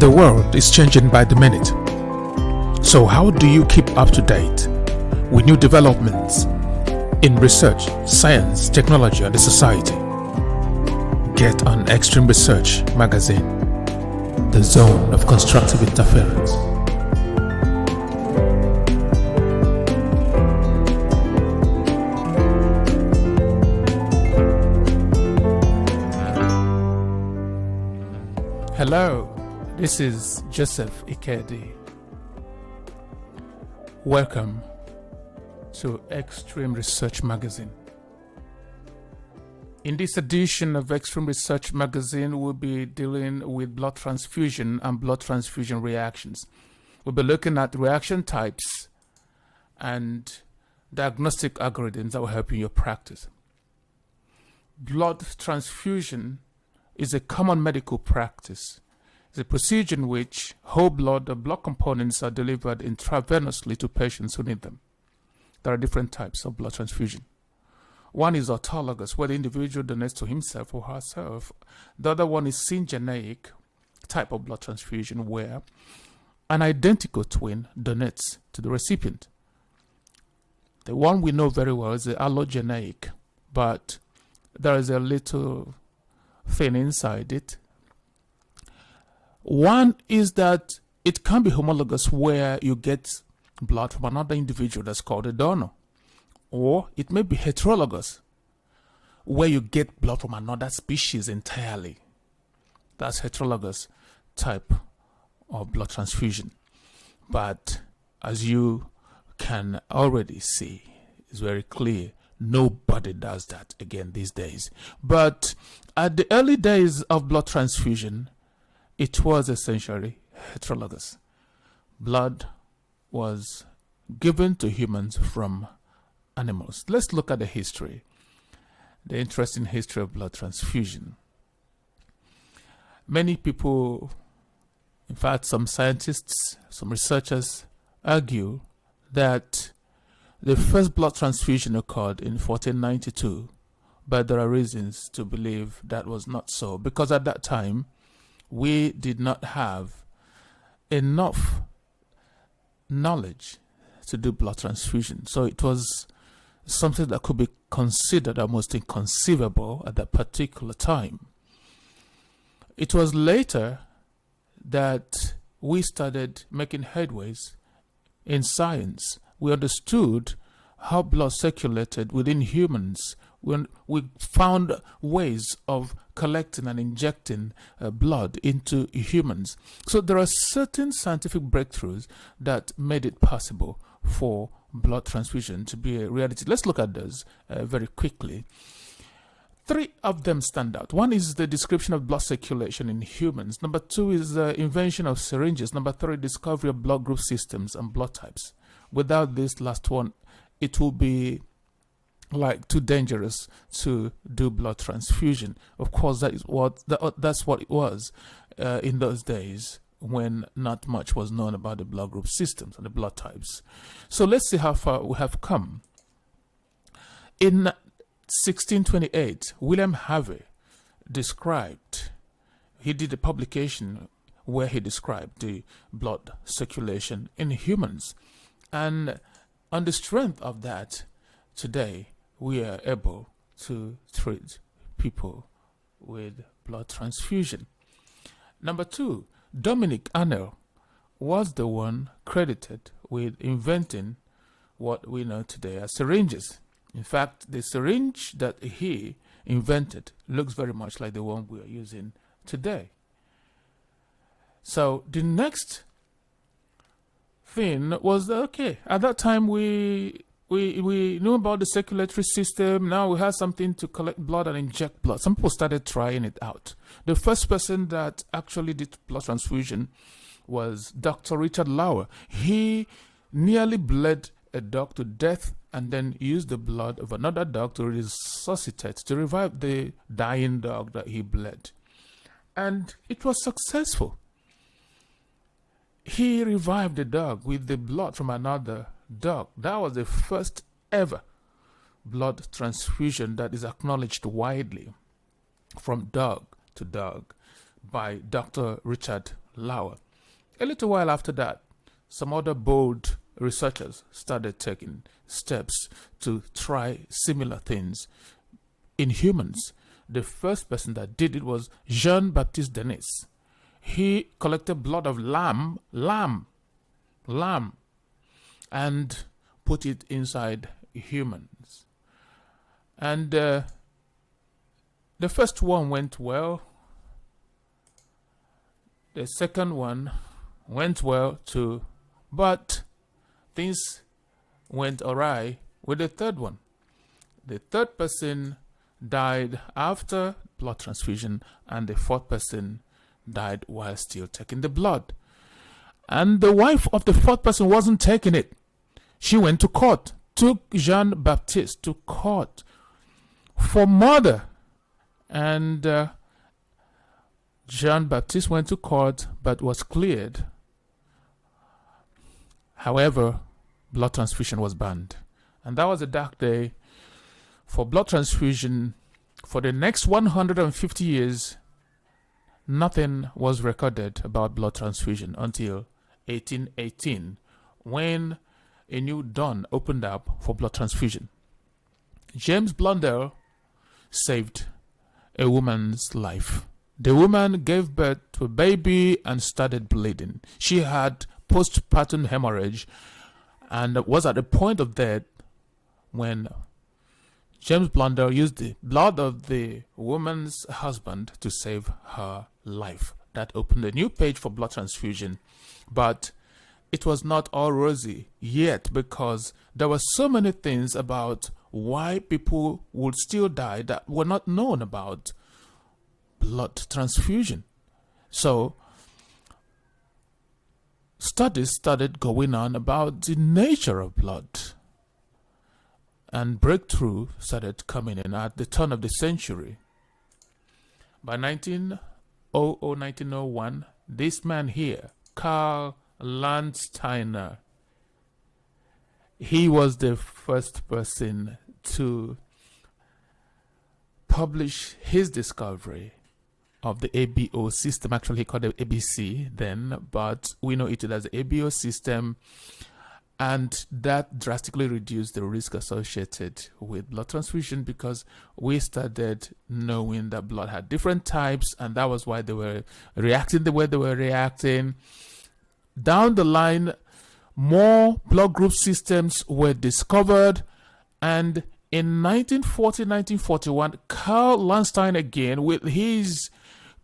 The world is changing by the minute. So how do you keep up to date with new developments in research, science, technology, and the society? Get on Extreme Research Magazine, the zone of constructive interference. Hello, this is Joseph Ikedi. Welcome to Extreme Research Magazine. In this edition of Extreme Research Magazine, we'll be dealing with blood transfusion and blood transfusion reactions. We'll be looking at reaction types and diagnostic algorithms that will help you in your practice. Blood transfusion is a common medical practice. It's a procedure in which whole blood or blood components are delivered intravenously to patients who need them. There are different types of blood transfusion. One is autologous, where the individual donates to himself or herself. The other one is syngeneic type of blood transfusion, where an identical twin donates to the recipient. The one we know very well is the allogeneic, but there is a little thing inside it. One is that it can be homologous, where you get blood from another individual that's called a donor. Or it may be heterologous, where you get blood from another species entirely. That's heterologous type of blood transfusion. But as you can already see, it's very clear, nobody does that again these days. But at the early days of blood transfusion, it was essentially heterologous. Blood was given to humans from animals. Let's look at the history, the interesting history of blood transfusion. Many people, in fact, some scientists, some researchers argue that the first blood transfusion occurred in 1492, but there are reasons to believe that was not so, because at that time we did not have enough knowledge to do blood transfusion. So it was something that could be considered almost inconceivable at that particular time. It was later that we started making headways in science. We understood how blood circulated within humans when we found ways of collecting and injecting blood into humans. So there are certain scientific breakthroughs that made it possible for blood transfusion to be a reality. Let's look at those very quickly. Three of them stand out. One is the description of blood circulation in humans. Number two is the invention of syringes. Number three, discovery of blood group systems and blood types. Without this last one, it will be like too dangerous to do blood transfusion. Of course, that's what it was in those days, when not much was known about the blood group systems and the blood types. So let's see how far we have come. In 1628, William Harvey he did a publication where he described the blood circulation in humans. And on the strength of that, today we are able to treat people with blood transfusion. Number two, Dominic Arnell was the one credited with inventing what we know today as syringes. In fact, the syringe that he invented looks very much like the one we are using today. So the next thing was that, okay, at that time we knew about the circulatory system. Now we had something to collect blood and inject blood. Some people started trying it out. The first person that actually did blood transfusion was Dr. Richard Lauer. He nearly bled a dog to death and then used the blood of another dog to resuscitate, to revive the dying dog that he bled. And it was successful. He revived the dog with the blood from another dog. That was the first ever blood transfusion that is acknowledged widely from dog to dog by Dr. Richard lower. A little while after that, some other bold researchers started taking steps to try similar things in humans. The first person that did it was Jean-Baptiste Denis. He collected blood of lamb, and put it inside humans. And the first one went well. The second one went well too, but things went awry with the third one. The third person died after blood transfusion, and the fourth person died while still taking the blood. And the wife of the fourth person wasn't taking it. She went to court, took Jean-Baptiste to court for murder. And Jean-Baptiste went to court but was cleared. However, blood transfusion was banned. And that was a dark day for blood transfusion. For the next 150 years, nothing was recorded about blood transfusion until 1818, when a new dawn opened up for blood transfusion. James Blundell saved a woman's life. The woman gave birth to a baby and started bleeding. She had postpartum hemorrhage and was at the point of death when James Blundell used the blood of the woman's husband to save her life. That opened a new page for blood transfusion. But it was not all rosy yet, because there were so many things about why people would still die that were not known about blood transfusion. So studies started going on about the nature of blood, and breakthrough started coming in at the turn of the century. By 1901, this man here, Karl Landsteiner, he was the first person to publish his discovery of the ABO system. Actually, he called it ABC then, but we know it as the ABO system, and that drastically reduced the risk associated with blood transfusion, because we started knowing that blood had different types, and that was why they were reacting the way they were reacting. Down the line, more blood group systems were discovered, and in 1940-1941, Karl Landsteiner again, with his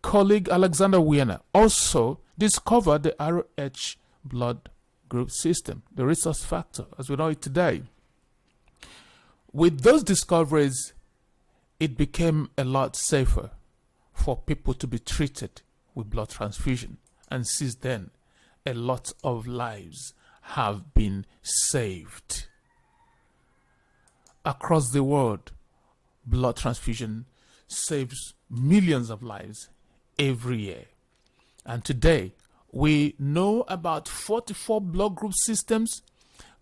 colleague Alexander Wiener, also discovered the RH blood group system, the resource factor as we know it today. With those discoveries, it became a lot safer for people to be treated with blood transfusion, and since then, a lot of lives have been saved. Across the world, blood transfusion saves millions of lives every year. And today, we know about 44 blood group systems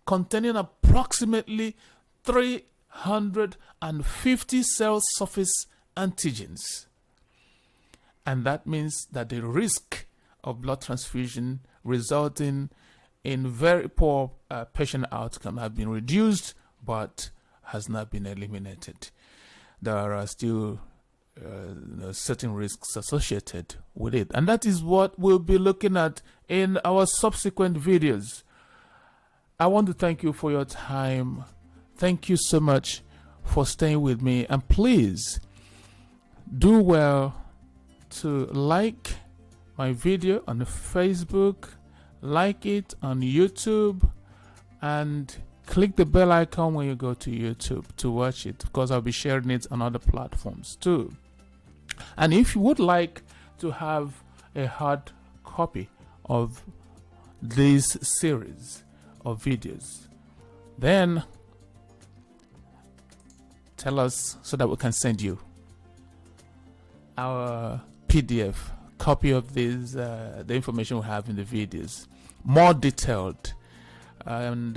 containing approximately 350 cell surface antigens. And that means that the risk of blood transfusion resulting in very poor patient outcome have been reduced, but has not been eliminated. There are still certain risks associated with it, and that is what we'll be looking at in our subsequent videos. I want to thank you for your time. Thank you so much for staying with me, and please do well to like my video on Facebook, like it on YouTube, and click the bell icon when you go to YouTube to watch it, because I'll be sharing it on other platforms too. And if you would like to have a hard copy of this series of videos, then tell us so that we can send you our PDF copy of this, the information we have in the videos, more detailed. And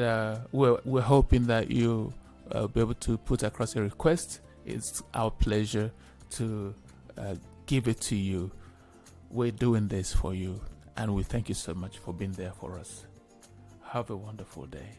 we're hoping that you be able to put across a request. It's our pleasure to give it to you. We're doing this for you, And we thank you so much for being there for us. Have a wonderful day.